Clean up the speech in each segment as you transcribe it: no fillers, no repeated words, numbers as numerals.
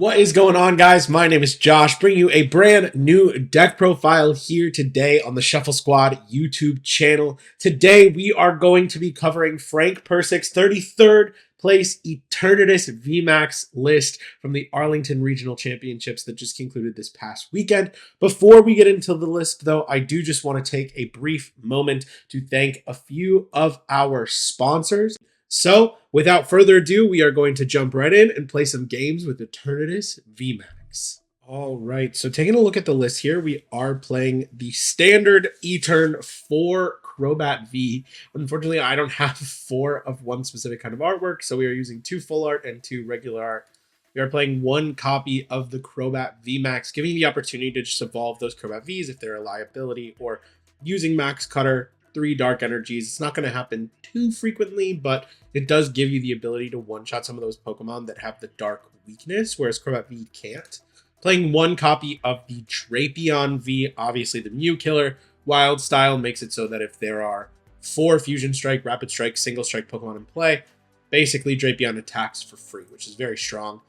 What is going on, guys? My name is Josh, bringing you a brand new deck profile here today on the Shuffle Squad YouTube channel. Today, we are going to be covering Frank Percic's 33rd place Eternatus VMAX list from the Arlington Regional Championships that just concluded this past weekend. Before we get into the list, though, I do just want to take a brief moment to thank a few of our sponsors. So, without further ado, we are going to jump right in and play some games with Eternatus VMAX. All right, so taking a look at the list here, we are playing the standard Etern for Crobat V. Unfortunately, I don't have 4 of one specific kind of artwork, so we are using 2 full art and 2 regular art. We are playing 1 copy of the Crobat VMAX, giving you the opportunity to just evolve those Crobat Vs if they're a liability, or using Max Cutter, 3 Dark Energies. It's not going to happen too frequently, but it does give you the ability to one-shot some of those Pokemon that have the Dark weakness, whereas Crobat V can't. Playing 1 copy of the Drapion V, obviously the Mew Killer. Wild Style makes it so that if there are 4 Fusion Strike, Rapid Strike, Single Strike Pokemon in play, basically Drapion attacks for free, which is very strong.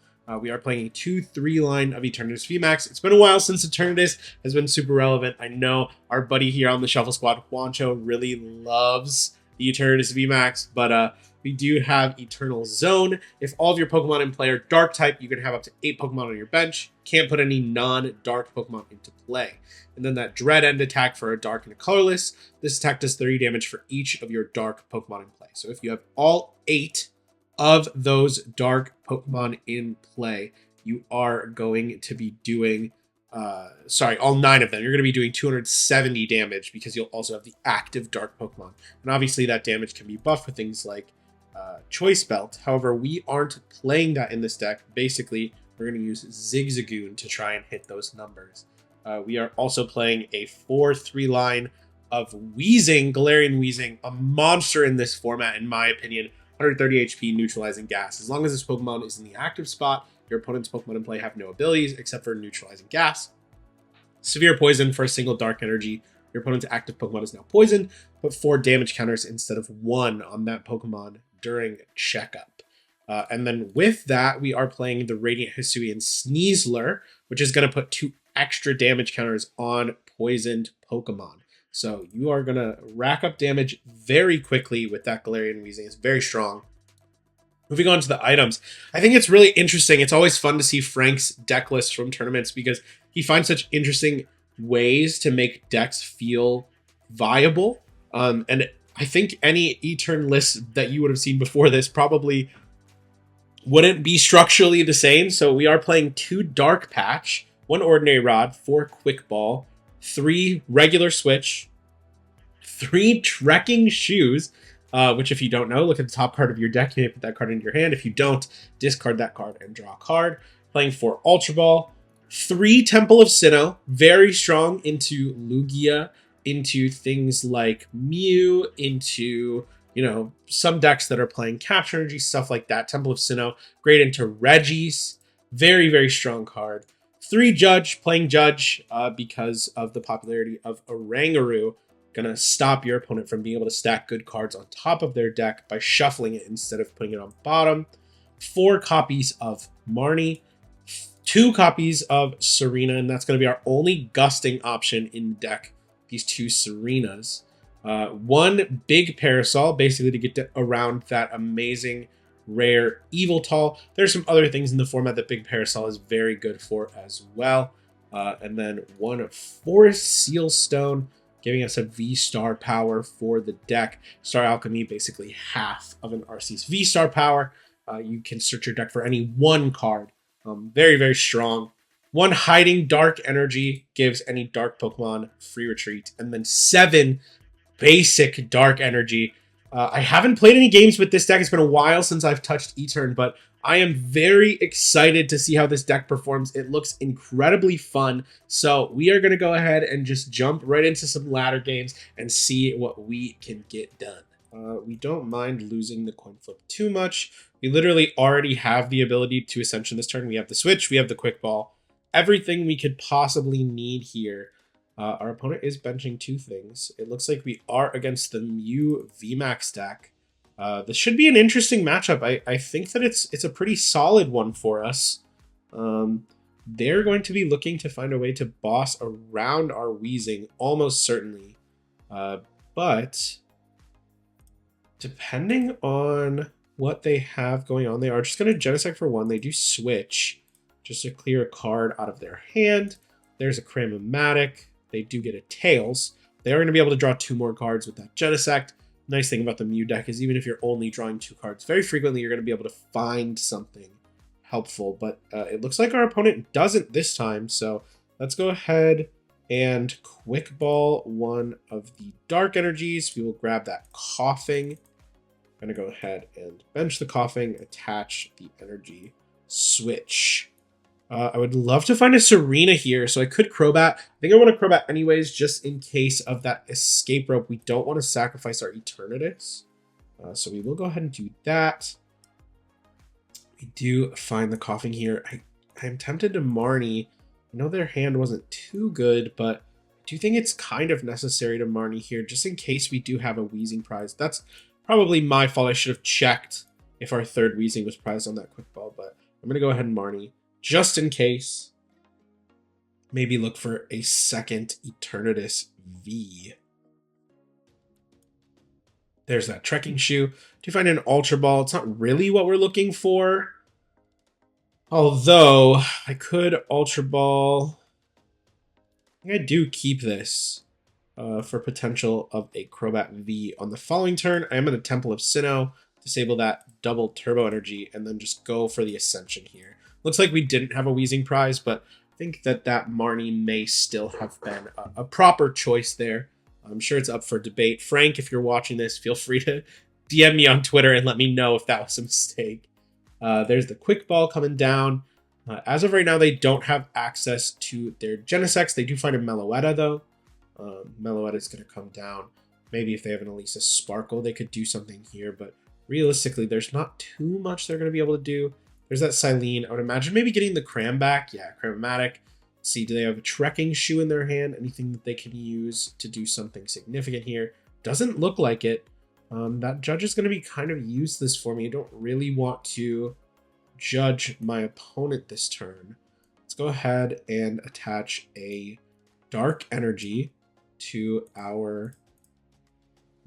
We are playing a 2-3 line of Eternatus VMAX. It's been a while since Eternatus has been super relevant. I know our buddy here on the Shuffle Squad, Juancho, really loves the Eternatus VMAX, but we do have Eternal Zone. If all of your Pokemon in play are Dark type, you can have up to 8 Pokemon on your bench. Can't put any non-Dark Pokemon into play. And then that Dread End attack for a Dark and a Colorless. This attack does 30 damage for each of your Dark Pokemon in play. So if you have all 8 of those Dark Pokemon in play, you are going to be doing, all 9 of them. You're going to be doing 270 damage because you'll also have the active Dark Pokemon. And obviously that damage can be buffed with things like Choice Belt. However, we aren't playing that in this deck. Basically, we're going to use Zigzagoon to try and hit those numbers. We are also playing a 4-3 line of Weezing, Galarian Weezing, a monster in this format, in my opinion. 130 HP, neutralizing gas. As long as this Pokemon is in the active spot, your opponent's Pokemon in play have no abilities except for neutralizing gas. Severe poison for a single Dark Energy. Your opponent's active Pokemon is now poisoned, but 4 damage counters instead of 1 on that Pokemon during checkup. And then with that, we are playing the Radiant Hisuian Sneasler, which is going to put 2 extra damage counters on poisoned Pokemon. So you are going to rack up damage very quickly with that Galarian Weezing. It's very strong. Moving on to the items. I think it's really interesting. It's always fun to see Frank's deck list from tournaments because he finds such interesting ways to make decks feel viable. And I think any Etern list that you would have seen before this probably wouldn't be structurally the same. So we are playing 2 Dark Patch, 1 Ordinary Rod, 4 Quick Ball, 3 regular Switch, 3 Trekking Shoes, which if you don't know, look at the top card of your deck. You may put that card into your hand. If you don't, discard that card and draw a card. Playing 4 Ultra Ball, 3 Temple of Sinnoh, very strong into Lugia, into things like Mew, into, some decks that are playing Capture Energy, stuff like that. Temple of Sinnoh, great into Regis, very, very strong card. 3 Judge, playing Judge because of the popularity of Oranguru. Gonna stop your opponent from being able to stack good cards on top of their deck by shuffling it instead of putting it on bottom. 4 copies of Marnie, 2 copies of Serena, and that's going to be our only gusting option in the deck, these 2 Serenas. 1 big Parasol, basically to get around that amazing rare Eviltal. There's some other things in the format that Big Parasol is very good for as well. And then 1 Forest Seal Stone, giving us a V-Star power for the deck. Star Alchemy, basically half of an RC's V-Star power. You can search your deck for any 1 card. Very, very strong. 1 Hiding Dark Energy gives any Dark Pokemon free retreat. And then 7 basic Dark Energy. I haven't played any games with this deck. It's been a while since I've touched Etern, but I am very excited to see how this deck performs. It looks incredibly fun. So we are going to go ahead and just jump right into some ladder games and see what we can get done. We don't mind losing the coin flip too much. We literally already have the ability to Ascension this turn. We have the Switch, we have the Quick Ball. Everything we could possibly need here. Our opponent is benching 2 things. It looks like we are against the Mew VMAX deck. This should be an interesting matchup. I think that it's a pretty solid one for us. They're going to be looking to find a way to boss around our Weezing, almost certainly. But depending on what they have going on, they are just going to Genesect for one. They do switch just to clear a card out of their hand. There's a Cram-O-Matic. They do get a Tails. They are going to be able to draw 2 more cards with that Genesect. Nice thing about the Mew deck is even if you're only drawing 2 cards, very frequently you're going to be able to find something helpful. But it looks like our opponent doesn't this time, so let's go ahead and quick ball one of the Dark Energies. We will grab that Koffing. I'm going to go ahead and bench the Koffing, attach the Energy, switch. I would love to find a Serena here, so I could Crobat. I think I want to Crobat anyways, just in case of that escape rope. We don't want to sacrifice our Eternatus, so we will go ahead and do that. We do find the Koffing here. I'm tempted to Marnie. I know their hand wasn't too good, but I do think it's kind of necessary to Marnie here, just in case we do have a Weezing prize. That's probably my fault. I should have checked if our third Weezing was prized on that quick ball, but I'm going to go ahead and Marnie, just in case. Maybe look for a second Eternatus V. There's that Trekking Shoe. To find an Ultra Ball, it's not really what we're looking for. Although, I could Ultra Ball. I think I do keep this for potential of a Crobat V on the following turn. I am in the Temple of Sinnoh. Disable that double Turbo Energy, and then just go for the Ascension here. Looks like we didn't have a Weezing prize, but I think that Marnie may still have been a proper choice there. I'm sure it's up for debate. Frank, if you're watching this, feel free to DM me on Twitter and let me know if that was a mistake. There's the Quick Ball coming down. As of right now, they don't have access to their Genesects. They do find a Meloetta, though. Meloetta is going to come down. Maybe if they have an Elisa Sparkle, they could do something here. But realistically, there's not too much they're going to be able to do. There's that Silene. I would imagine maybe getting the Cram back. Yeah, Cram-O-Matic. Let's see, do they have a Trekking Shoe in their hand? Anything that they can use to do something significant here? Doesn't look like it. That Judge is going to be kind of useless for me. I don't really want to judge my opponent this turn. Let's go ahead and attach a Dark Energy to our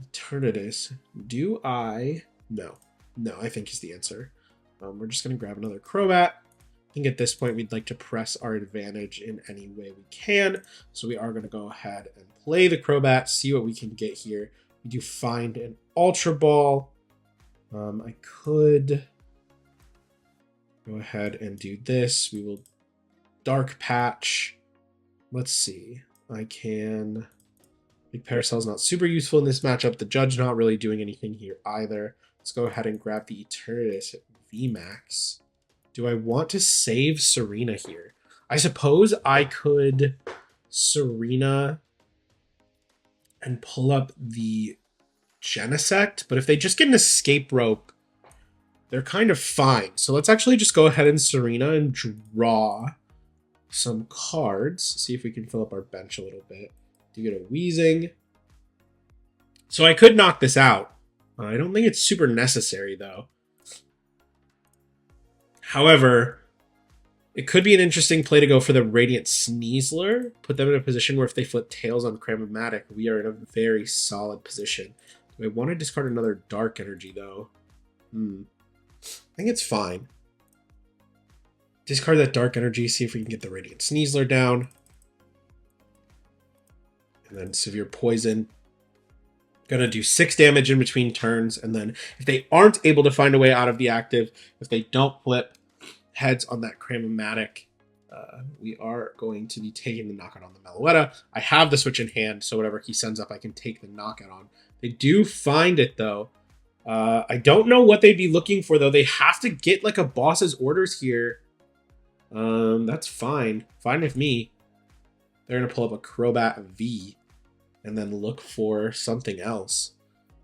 Eternatus. Do I? No. No, I think is the answer. We're just going to grab another Crobat. I think at this point we'd like to press our advantage in any way we can. So we are going to go ahead and play the Crobat, see what we can get here. We do find an Ultra Ball. I could go ahead and do this. We will Dark Patch. Let's see. I can... Big Paracel is not super useful in this matchup. The Judge not really doing anything here either. Let's go ahead and grab the Eternatus VMAX. Do I want to save Serena here? I suppose I could Serena and pull up the Genesect, but if they just get an escape rope, they're kind of fine. So let's actually just go ahead and Serena and draw some cards. See if we can fill up our bench a little bit. Do get a Weezing. So I could knock this out. I don't think it's super necessary, though. However, it could be an interesting play to go for the Radiant Sneasler. Put them in a position where if they flip tails on Cram-O-Matic, we are in a very solid position. Do I want to discard another Dark Energy, though? I think it's fine. Discard that Dark Energy, see if we can get the Radiant Sneasler down. And then Severe Poison. Gonna do 6 damage in between turns, and then if they aren't able to find a way out of the active, if they don't flip heads on that Cram-O-Matic, we are going to be taking the knockout on the Meloetta. I have the switch in hand, so whatever he sends up, I can take the knockout on. They do find it, though. I don't know what they'd be looking for, though. They have to get, like, a boss's orders here. That's fine. Fine with me. They're going to pull up a Crobat V and then look for something else.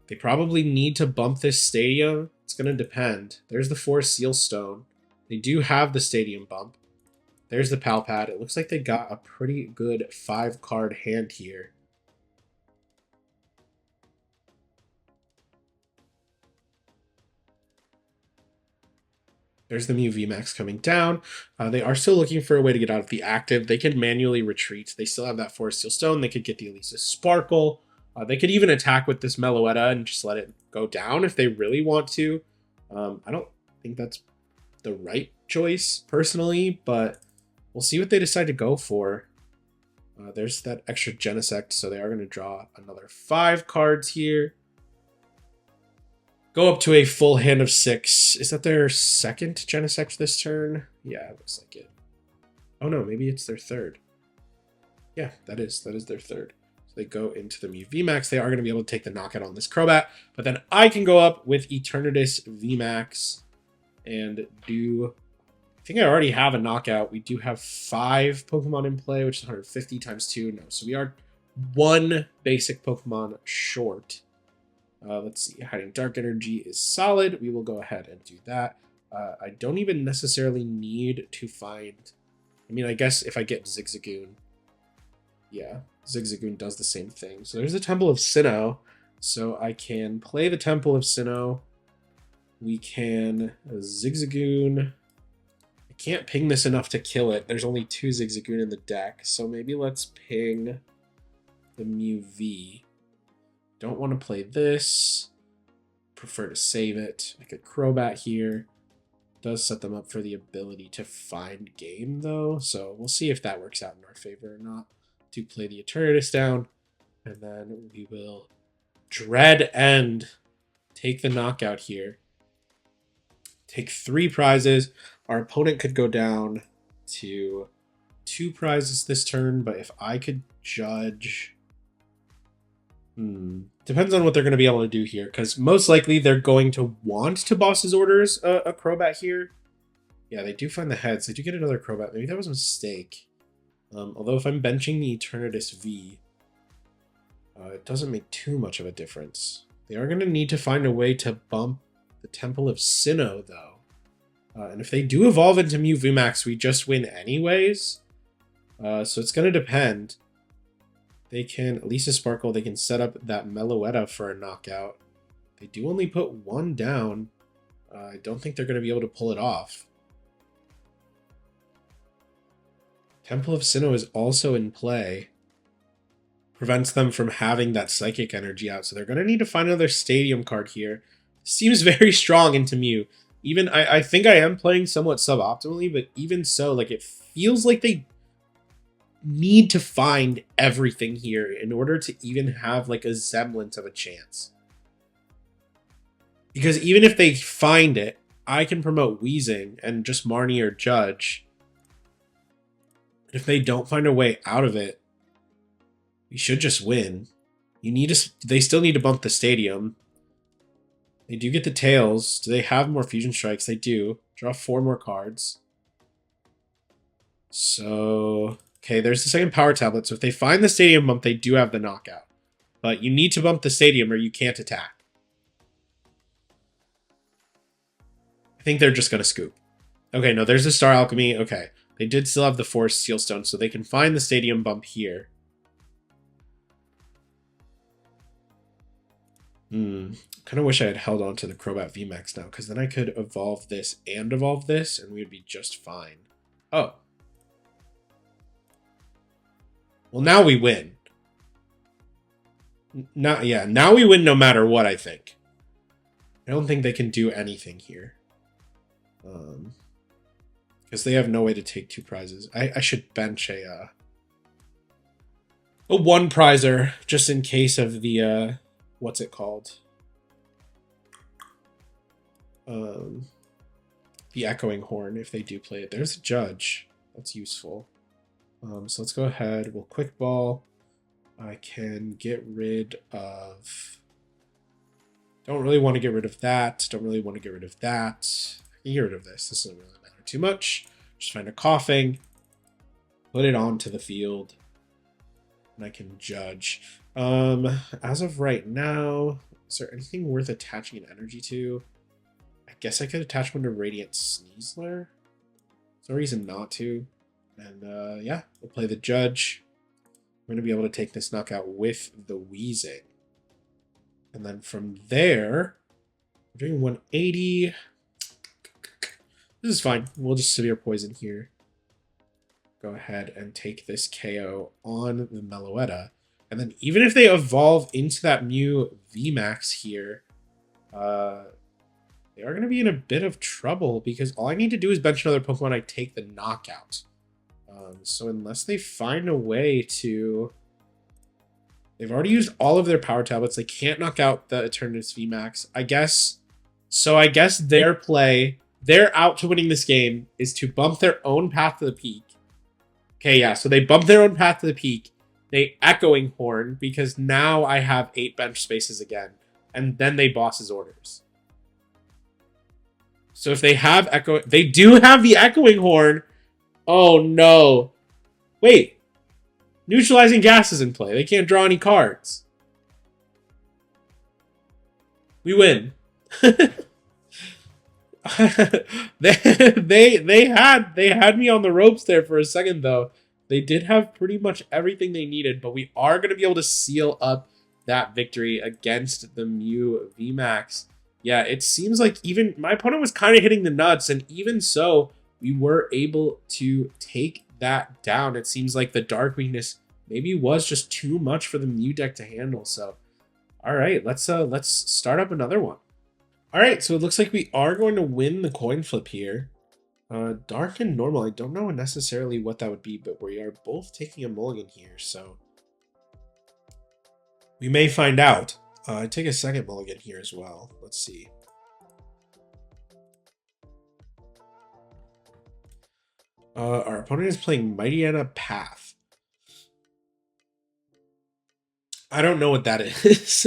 They probably need to bump this stadium. It's going to depend. There's the 4 Seal Stone. They do have the stadium bump. There's the Pal Pad. It looks like they got a pretty good 5-card hand here. There's the Mew VMAX coming down. They are still looking for a way to get out of the active. They can manually retreat. They still have that Forest Seal Stone. They could get the Elisa Sparkle. They could even attack with this Meloetta and just let it go down if they really want to. I don't think that's the right choice, personally, but we'll see what they decide to go for. There's that extra Genesect, so they are going to draw another 5 cards here. Go up to a full hand of 6. Is that their second Genesect this turn? Yeah, it looks like it. Oh no, maybe it's their third. Yeah, that is their third. So they go into the Mew VMAX. They are going to be able to take the knockout on this Crobat, but then I can go up with Eternatus VMAX and do... I think I already have a knockout. We do have 5 Pokemon in play, which is 150 times 2. No, so we are 1 basic Pokemon short. Let's see. Hiding Dark Energy is solid. We will go ahead and do that. I don't even necessarily need to find... I mean, I guess if I get Zigzagoon... Yeah, Zigzagoon does the same thing. So there's the Temple of Sinnoh. So I can play the Temple of Sinnoh. We can Zigzagoon... I can't ping this enough to kill it. There's only 2 Zigzagoon in the deck. So maybe let's ping the Mew V. Don't want to play this. Prefer to save it. Like a Crobat here. Does set them up for the ability to find game, though. So we'll see if that works out in our favor or not. To play the Eternatus down. And then we will Dread End. Take the knockout here. Take 3 prizes. Our opponent could go down to 2 prizes this turn, but if I could judge... Depends on what they're going to be able to do here, because most likely they're going to want to Boss's Orders a Crobat here. Yeah, they do find the heads. They do get another Crobat. Maybe that was a mistake. Although if I'm benching the Eternatus V, it doesn't make too much of a difference. They are going to need to find a way to bump the Temple of Sinnoh, though. And if they do evolve into Mew VMAX, we just win anyways. So it's going to depend. They can Elisa Sparkle. They can set up that Meloetta for a knockout. They do only put 1 down. I don't think they're going to be able to pull it off. Temple of Sinnoh is also in play. Prevents them from having that Psychic Energy out. So they're going to need to find another Stadium card here. Seems very strong into Mew. Even, I think I am playing somewhat suboptimally, but even so, like, it feels like they need to find everything here in order to even have, like, a semblance of a chance. Because even if they find it, I can promote Weezing and just Marnie or Judge. If they don't find a way out of it, we should just win. They still need to bump the Stadium. They do get the Tails. Do they have more Fusion Strikes? They do. Draw 4 more cards. So, okay, there's the second Power Tablet. So if they find the Stadium bump, they do have the knockout. But you need to bump the Stadium or you can't attack. I think they're just going to scoop. Okay, no, there's the Star Alchemy. Okay, they did still have the Forest Seal Stone, so they can find the Stadium bump here. Kind of wish I had held on to the Crobat VMAX now, because then I could evolve this and evolve this, and we would be just fine. Oh. Well, now we win. Now we win no matter what, I think. I don't think they can do anything here. Because they have no way to take 2 prizes. I should bench a 1 prizer, just in case of the, what's it called? The Echoing Horn, if they do play it. There's a Judge. That's useful. So let's go ahead. We'll Quick Ball. I can get rid of... Don't really want to get rid of that. Don't really want to get rid of that. I can get rid of this. This doesn't really matter too much. Just find a Koffing. Put it onto the field. And I can Judge. As of right now, is there anything worth attaching an energy to? I guess I could attach one to Radiant Sneasler. There's no reason not to. And yeah, we'll play the Judge. We're going to be able to take this knockout with the Weezing. And then from there, we're doing 180. This is fine. We'll just Severe Poison here. Go ahead and take this KO on the Meloetta. And then even if they evolve into that Mew VMAX here, they are going to be in a bit of trouble because all I need to do is bench another Pokemon. I take the knockout. So unless they find a way to... They've already used all of their power tablets. They can't knock out the Eternatus VMAX. I guess their play, their out to winning this game is to bump their own path to the peak. Okay, yeah, so they bump their own path to the peak. They Echoing Horn because now I have 8 bench spaces again. And then they boss his orders. So if they have they do have the Echoing Horn. Oh no. Wait. Neutralizing Gas is in play. They can't draw any cards. We win. they had me on the ropes there for a second though. They did have pretty much everything they needed, but we are going to be able to seal up that victory against the Mew VMAX. Yeah, it seems like even my opponent was kind of hitting the nuts, and even so, we were able to take that down. It seems like the Dark weakness maybe was just too much for the Mew deck to handle. So, all right, let's start up another one. All right, so it looks like we are going to win the coin flip here. Dark and normal. I don't know necessarily what that would be, but we are both taking a mulligan here, so we may find out. I take a second mulligan here as well. Let's see. Our opponent is playing Mightyena Path. I don't know what that is.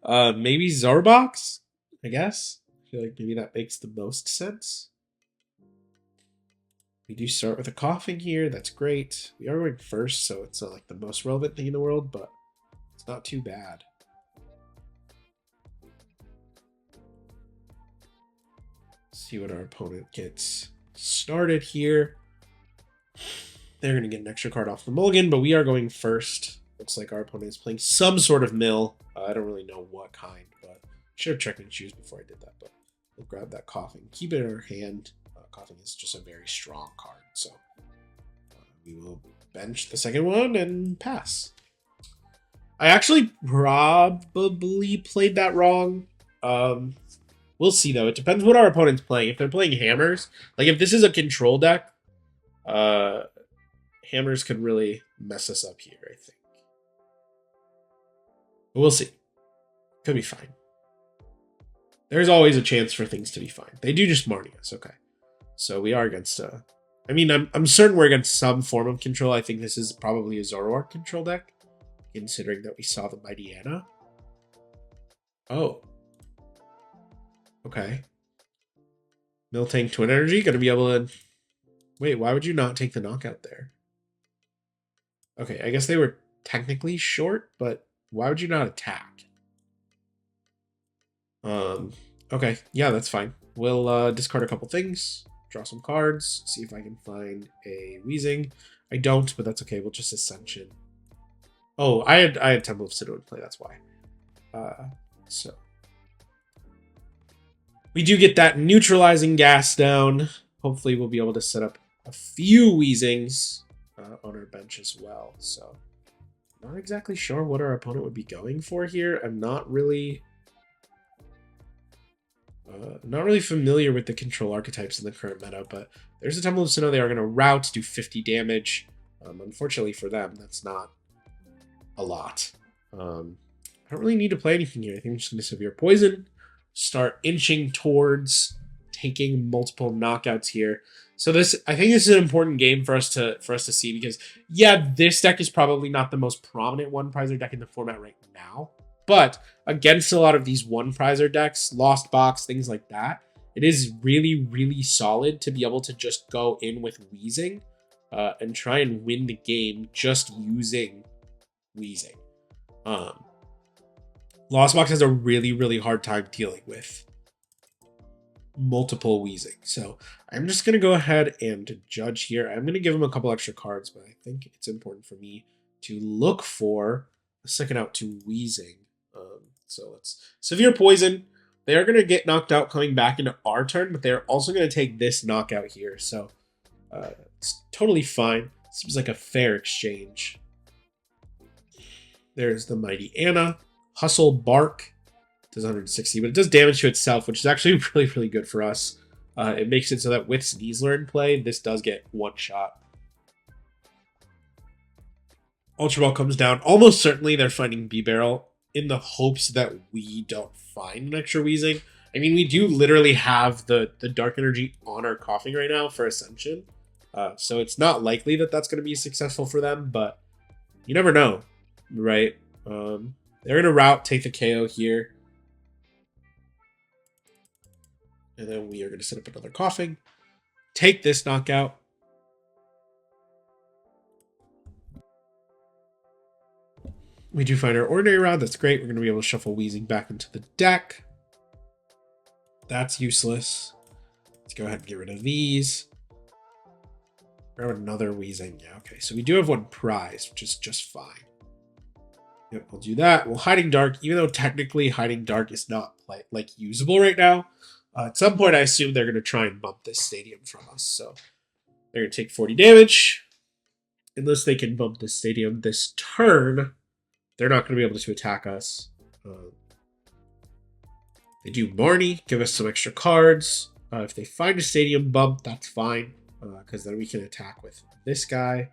Maybe Zorbox, I guess. I feel like maybe that makes the most sense. We do start with a Koffing here. That's great. We are going first, so it's not like the most relevant thing in the world, but it's not too bad. Let's see what our opponent gets started here. They're going to get an extra card off the mulligan, but we are going first. Looks like our opponent is playing some sort of mill. I don't really know what kind, but I should have Trekking Shoes before I did that, but we'll grab that Koffing. Keep it in our hand. Koffing is just a very strong card, so we will bench the second one and pass. I actually probably played that wrong. We'll see, though. It depends what our opponent's playing. If they're playing hammers, like if this is a control deck, hammers could really mess us up here, I think. But we'll see. Could be fine. There's always a chance for things to be fine. They do just Marnie us, okay. So we are against I mean, I'm certain we're against some form of control. I think this is probably a Zoroark control deck, considering that we saw the Mightyena. Oh. Okay. Miltank Twin Energy, gonna be able to... Wait, why would you not take the knockout there? Okay, I guess they were technically short, but why would you not attack? Okay, yeah, that's fine. We'll discard a couple things. Draw some cards, see if I can find a Weezing. I don't, but that's okay. We'll just Ascension. Oh, I had Temple of Sinnoh in play, that's why. So we do get that neutralizing gas down. Hopefully we'll be able to set up a few Weezings on our bench as well. So not exactly sure what our opponent would be going for here. I'm not really familiar with the control archetypes in the current meta, but there's a Temple of Sinnoh. They are going to route, do 50 damage. Unfortunately for them, that's not a lot. I don't really need to play anything here. I think I'm just going to Severe Poison, start inching towards taking multiple knockouts here. So I think this is an important game for us to see, because yeah, this deck is probably not the most prominent one prizer deck in the format right now. But against a lot of these one prizer decks, Lost Box, things like that, it is really, really solid to be able to just go in with Weezing and try and win the game just using Weezing. Lost Box has a really, really hard time dealing with multiple Weezing. So I'm just going to go ahead and judge here. I'm going to give him a couple extra cards, but I think it's important for me to look for a second out to Weezing. So let's Severe Poison. They are going to get knocked out coming back into our turn, but they're also going to take this knockout here. So it's totally fine. Seems like a fair exchange. There's the Mighty Anna. Hustle Bark does 160, but it does damage to itself, which is actually really, really good for us. It makes it so that with Sneasler in play, this does get one shot. Ultra Ball comes down. Almost certainly they're finding B-Barrel in the hopes that we don't find an extra Weezing. I mean, we do literally have the Dark Energy on our Koffing right now for Ascension. So it's not likely that that's going to be successful for them, but you never know, right? They're going to route, take the KO here. And then we are going to set up another Koffing. Take this knockout. We do find our Ordinary Rod. That's great. We're going to be able to shuffle Weezing back into the deck. That's useless. Let's go ahead and get rid of these. Grab another Weezing. Yeah, okay. So we do have one prize, which is just fine. Yep, we'll do that. Well, Hiding Dark, even though technically Hiding Dark is not like usable right now, at some point I assume they're going to try and bump this stadium from us. So they're going to take 40 damage. Unless they can bump this stadium this turn, they're not going to be able to attack us. They do Marnie, give us some extra cards. If they find a stadium bump, that's fine, because then we can attack with this guy.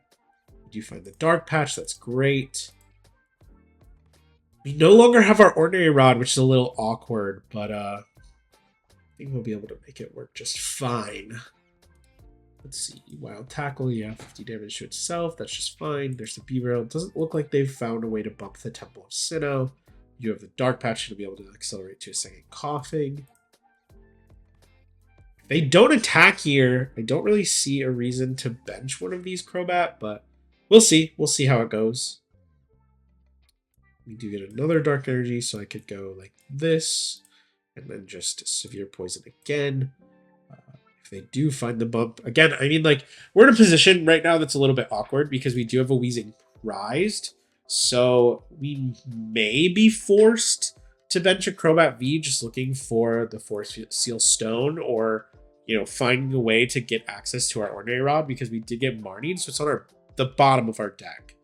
We do find the Dark Patch, that's great. We no longer have our Ordinary Rod, which is a little awkward, but I think we'll be able to make it work just fine. Let's see, Wild Tackle, yeah, 50 damage to itself, that's just fine. There's the B-Barrel. It doesn't look like they've found a way to bump the Temple of Sinnoh. You have the Dark Patch to be able to accelerate to a second Koffing. If they don't attack here, I don't really see a reason to bench one of these Crobat, but we'll see. We'll see how it goes. We do get another Dark Energy, so I could go like this, and then just Severe Poison again. If they do find the bump, again, I mean, like, we're in a position right now that's a little bit awkward because we do have a Weezing prized, so we may be forced to bench a Crobat V just looking for the Force Seal Stone, or, you know, finding a way to get access to our Ordinary Rod because we did get Marnied, so it's on the bottom of our deck.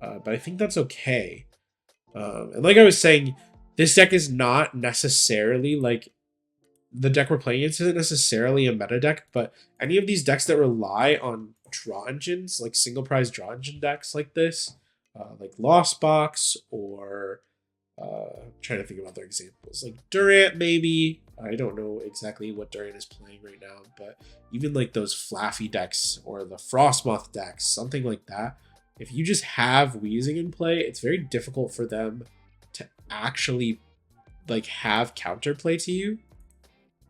But I think that's okay. And like I was saying, this deck is not necessarily like the deck we're playing against isn't necessarily a meta deck, but any of these decks that rely on draw engines, like single prize draw engine decks like this, like Lost Box, or I'm trying to think of other examples, like Durant maybe. I don't know exactly what Durant is playing right now, but even like those Flaffy decks or the Frostmoth decks, something like that. If you just have Weezing in play, it's very difficult for them to actually like have counterplay to you.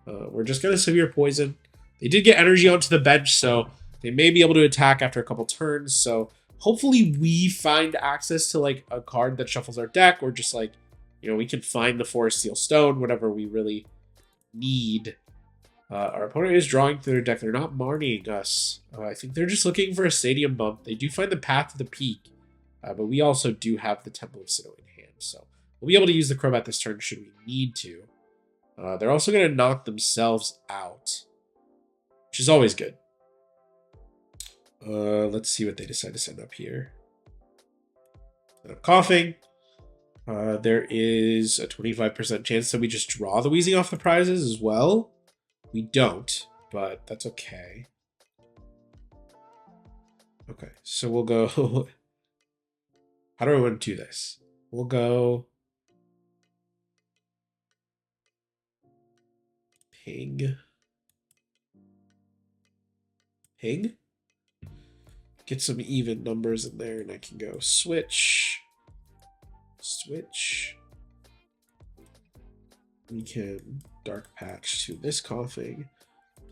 We're just going to Severe Poison. They did get energy onto the bench, so they may be able to attack after a couple turns. So hopefully we find access to like a card that shuffles our deck, or just like, you know, we can find the Forest Seal Stone, whatever we really need. Our opponent is drawing through their deck. They're not Marnieing us. I think they're just looking for a stadium bump. They do find the Path to the Peak, but we also do have the Temple of Sinnoh in hand. So we'll be able to use the Crobat this turn should we need to. They're also going to knock themselves out, which is always good. Let's see what they decide to send up here. Set up Koffing. There is a 25% chance that we just draw the Weezing off the prizes as well. We don't, but that's okay. Okay, so we'll go... How do I want to do this? We'll go... Ping. Ping? Get some even numbers in there, and I can go switch. Switch. We can Dark Patch to this Koffing.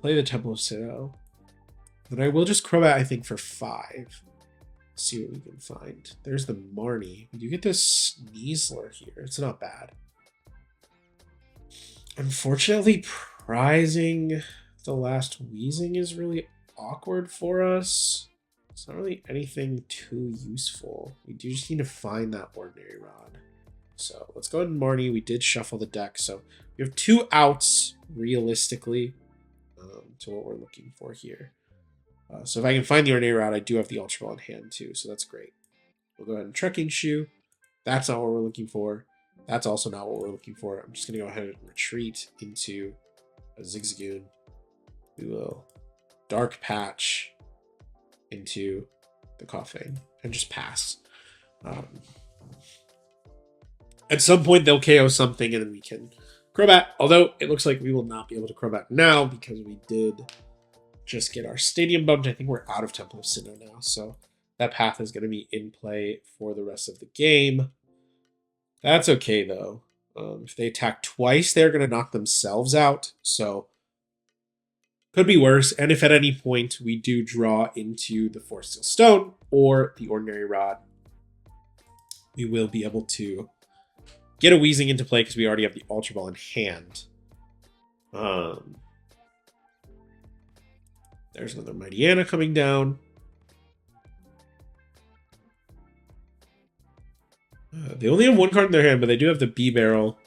Play the Temple of Sinnoh. Then I will just Crobat, I think, for 5. See what we can find. There's the Marnie. We do get this Sneasler here. It's not bad. Unfortunately, prizing the last Weezing is really awkward for us. It's not really anything too useful. We do just need to find that Ordinary Rod. So let's go ahead and Marnie. We did shuffle the deck, so We have 2 outs, realistically, to what we're looking for here. So if I can find the Ordinary Rod, I do have the Ultra Ball in hand, too, so that's great. We'll go ahead and Trekking Shoe. That's not what we're looking for. That's also not what we're looking for. I'm just going to go ahead and retreat into a Zigzagoon. We will Dark Patch into the Koffing and just pass. At some point, they'll KO something, and then we can Crobat. Although, it looks like we will not be able to Crobat now because we did just get our stadium bumped. I think we're out of Temple of Sinnoh now, so that path is going to be in play for the rest of the game. That's okay, though. If they attack twice, they're going to knock themselves out, so could be worse. And if at any point we do draw into the Force Seal Stone or the Ordinary Rod, we will be able to get a Weezing into play because we already have the Ultra Ball in hand. There's another Mightyena coming down. They only have 1 card in their hand, but they do have the B-Barrel.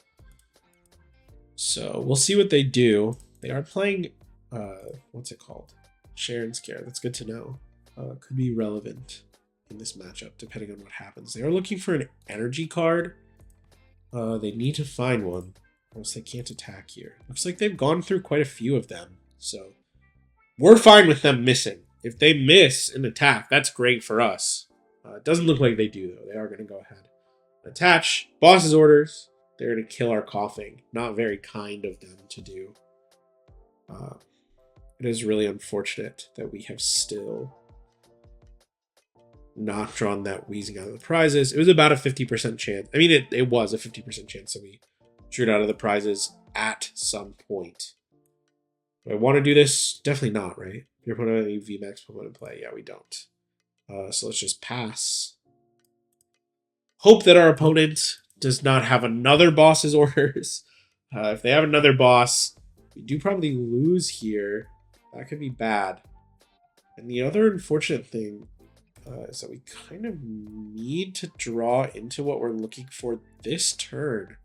So we'll see what they do. They are playing, what's it called? Share and Scare. That's good to know. Could be relevant in this matchup, depending on what happens. They are looking for an energy card. They need to find one, or else they can't attack here. Looks like they've gone through quite a few of them, so we're fine with them missing. If they miss an attack, that's great for us. It doesn't look like they do, though. They are going to go ahead and attach. Boss's orders. They're going to kill our Koffing. Not very kind of them to do. It is really unfortunate that we have still not drawn that Weezing out of the prizes. It was about a 50% chance. I mean, it was a 50% chance that we drew it out of the prizes at some point. Do I want to do this? Definitely not, right? Your opponent have any VMAX Pokemon in play? Yeah, we don't. So let's just pass. Hope that our opponent does not have another boss's orders. If they have another boss, we do probably lose here. That could be bad. And the other unfortunate thing is that we kind of need to draw into what we're looking for this turn.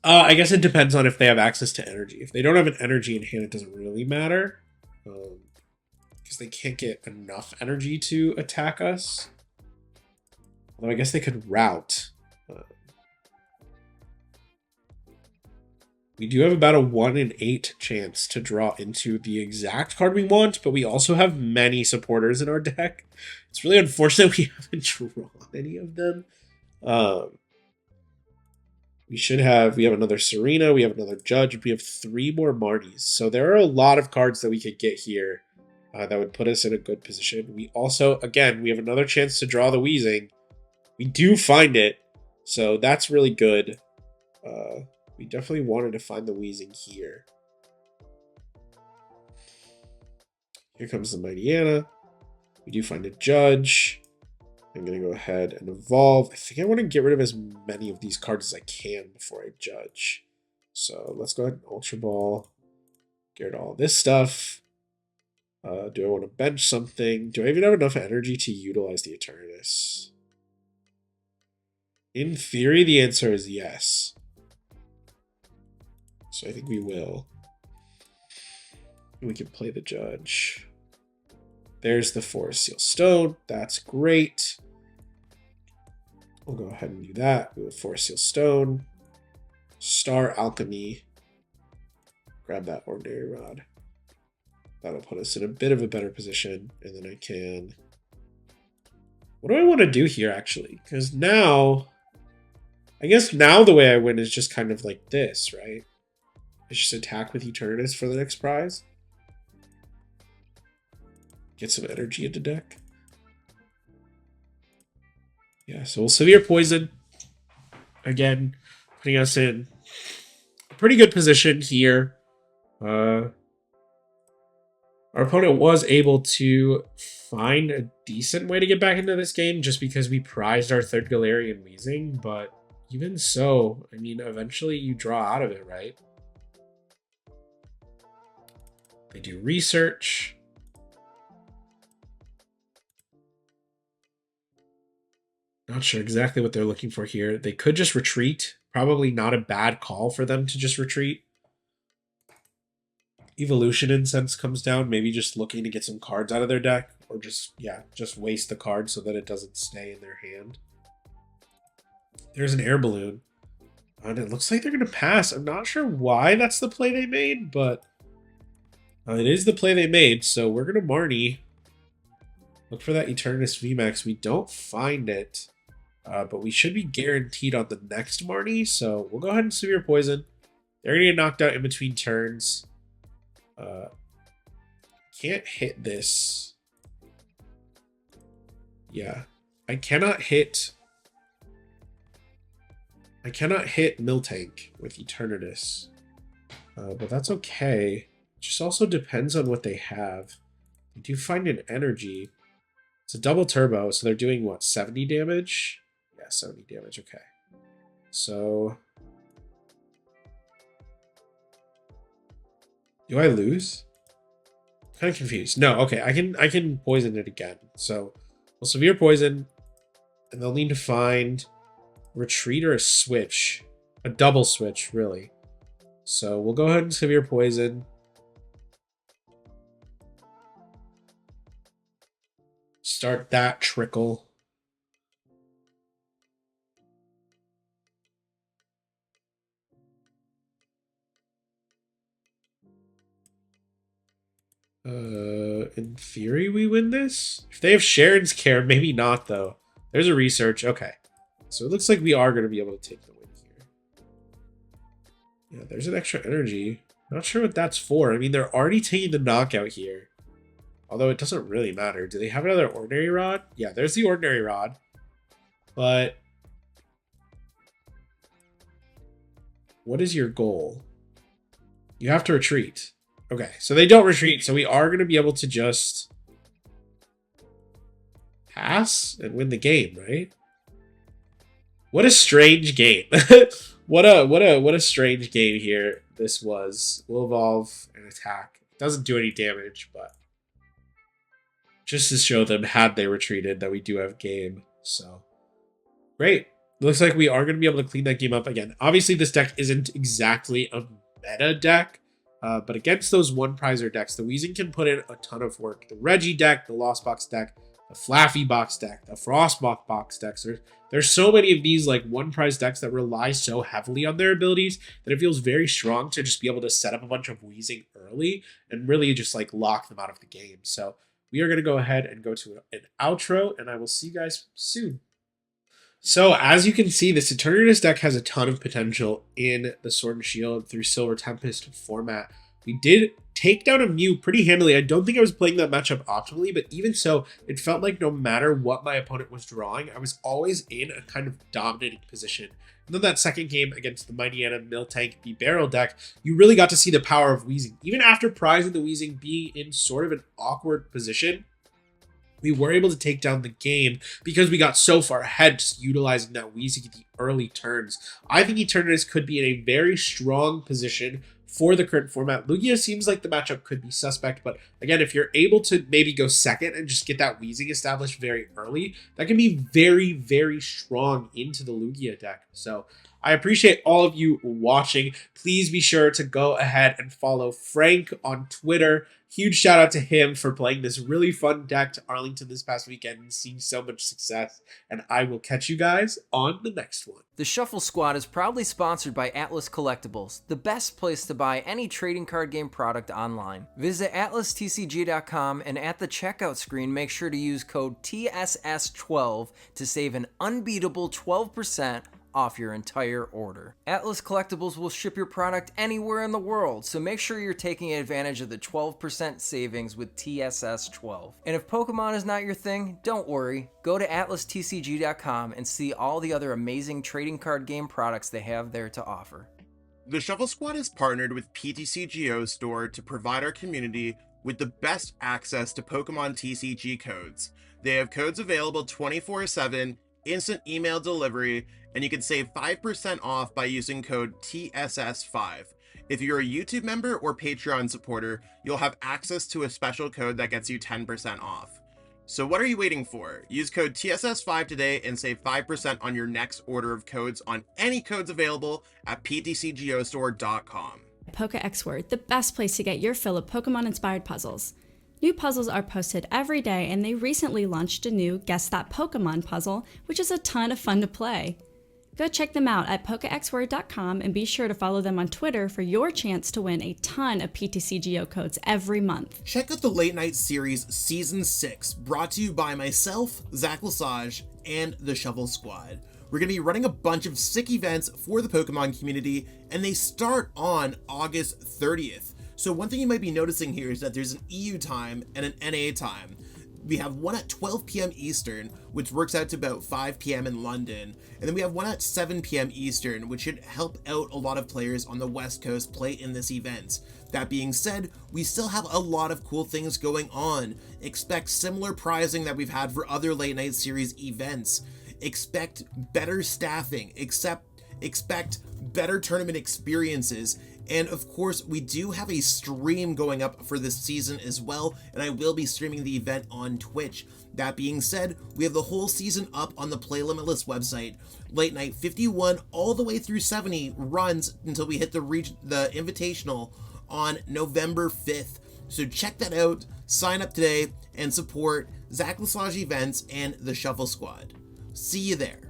I guess it depends on if they have access to energy. If they don't have an energy in hand, it doesn't really matter. Because they can't get enough energy to attack us. Although I guess they could route. We do have about a 1 in 8 chance to draw into the exact card we want, but we also have many supporters in our deck. It's really unfortunate we haven't drawn any of them. We have another Serena, we have another Judge, we have 3 more Marnies. So there are a lot of cards that we could get here that would put us in a good position. We also, again, we have another chance to draw the Weezing. We do find it, so that's really good. We definitely wanted to find the Weezing here. Here comes the Mightyena. We do find a Judge. I'm going to go ahead and evolve. I think I want to get rid of as many of these cards as I can before I Judge. So let's go ahead and Ultra Ball. Get rid of all this stuff. Do I want to bench something? Do I even have enough energy to utilize the Eternatus? In theory, the answer is yes. So I think we will. We can play the Judge. There's the Force Seal Stone. That's great. We'll go ahead and do that. We will Force Seal Stone. Star Alchemy. Grab that Ordinary Rod. That'll put us in a bit of a better position. And then I can... What do I want to do here, actually? Because now... I guess now the way I win is just kind of like this, right? It's just attack with Eternatus for the next prize. Get some energy into deck. Yeah, so we'll Severe Poison. Again, putting us in a pretty good position here. Our opponent was able to find a decent way to get back into this game just because we prized our 3rd Galarian Weezing, but even so, I mean, eventually you draw out of it, right? They do research. Not sure exactly what they're looking for here. They could just retreat probably not a bad call for them to just retreat. Evolution Incense comes down, maybe just looking to get some cards out of their deck, or just, yeah, just waste the card so that it doesn't stay in their hand. There's an air balloon, and it looks like they're going to pass. I'm not sure why that's the play they made, but it is the play they made, so we're going to Marnie. Look for that Eternatus VMAX. We don't find it, but we should be guaranteed on the next Marnie, so we'll go ahead and Severe Poison. They're going to get knocked out in between turns. Can't hit this. Yeah, I cannot hit Miltank with Eternatus, but that's okay. Just also depends on what they have. They do find an energy. It's a double turbo, so they're doing what, 70 damage? Yeah, 70 damage. Okay, so do I lose? I'm kind of confused. No, okay, I can poison it again. So we'll Severe Poison, and they'll need to find retreat or a switch. A double switch, really. So we'll go ahead and Severe Poison. Start that trickle. In theory, we win this. If they have Sharon's Care, maybe not, though. There's a research. Okay. So it looks like we are going to be able to take the win here. Yeah, there's an extra energy. Not sure what that's for. I mean, they're already taking the knockout here. Although it doesn't really matter. Do they have another Ordinary Rod? Yeah, there's the Ordinary Rod. But what is your goal? You have to retreat. Okay, so they don't retreat, so we are going to be able to just pass and win the game, right? What a strange game. what a strange game here this was. We'll evolve and attack. It doesn't do any damage, but just to show them, had they retreated, that we do have game. So great. Looks like we are going to be able to clean that game up again. Obviously, this deck isn't exactly a meta deck. But against those one prizer decks, the Weezing can put in a ton of work. The Reggie deck, the Lost Box deck, the Flaffy Box deck, the Frostbox box decks. There's so many of these like one prize decks that rely so heavily on their abilities that it feels very strong to just be able to set up a bunch of Weezing early and really just like lock them out of the game. So we are going to go ahead and go to an outro, and I will see you guys soon. So, as you can see, this Eternatus deck has a ton of potential in the Sword and Shield through Silver Tempest format. We did take down a Mew pretty handily. I don't think I was playing that matchup optimally, but even so, it felt like no matter what my opponent was drawing, I was always in a kind of dominating position. And then that second game against the Mightyena Miltank B Barrel deck, you really got to see the power of Weezing. Even after prizing the Weezing being in sort of an awkward position, we were able to take down the game because we got so far ahead just utilizing that Weezing in the early turns. I think Eternatus could be in a very strong position for the current format. Lugia seems like the matchup could be suspect, but again, if you're able to maybe go second and just get that Weezing established very early, that can be very, very strong into the Lugia deck. So I appreciate all of you watching. Please be sure to go ahead and follow Frank on Twitter. Huge shout out to him for playing this really fun deck to Arlington this past weekend and seeing so much success. And I will catch you guys on the next one. The Shuffle Squad is proudly sponsored by Atlas Collectibles, the best place to buy any trading card game product online. Visit atlastcg.com and at the checkout screen, make sure to use code TSS12 to save an unbeatable 12% off your entire order. Atlas Collectibles will ship your product anywhere in the world, so make sure you're taking advantage of the 12% savings with TSS12. And if Pokemon is not your thing, don't worry. Go to atlastcg.com and see all the other amazing trading card game products they have there to offer. The Shuffle Squad is partnered with PTCGO Store to provide our community with the best access to Pokemon TCG codes. They have codes available 24/7, instant email delivery, and you can save 5% off by using code TSS5. If you're a YouTube member or Patreon supporter, you'll have access to a special code that gets you 10% off. So what are you waiting for? Use code TSS5 today and save 5% on your next order of codes on any codes available at PTCGOstore.com. Pokéx Word, the best place to get your fill of Pokemon-inspired puzzles. New puzzles are posted every day, and they recently launched a new Guess That Pokemon puzzle, which is a ton of fun to play. Go check them out at PokéXWord.com and be sure to follow them on Twitter for your chance to win a ton of PTCGO codes every month. Check out the Late Night Series Season 6, brought to you by myself, Zach Lesage, and the Shuffle Squad. We're going to be running a bunch of sick events for the Pokemon community, and they start on August 30th. So one thing you might be noticing here is that there's an EU time and an NA time. We have one at 12 p.m. Eastern, which works out to about 5 p.m. in London, and then we have one at 7 p.m. Eastern, which should help out a lot of players on the West Coast play in this event. That being said, we still have a lot of cool things going on. Expect similar prizing that we've had for other Late Night Series events. Expect better staffing, expect better tournament experiences, and of course we do have a stream going up for this season as well, and I will be streaming the event on Twitch. That being said, we have the whole season up on the Play Limitless website. Late Night 51 all the way through 70 runs until we hit the Invitational on November 5th. So check that out, sign up today, and support Zach Lesage Events and the Shuffle Squad. See you there.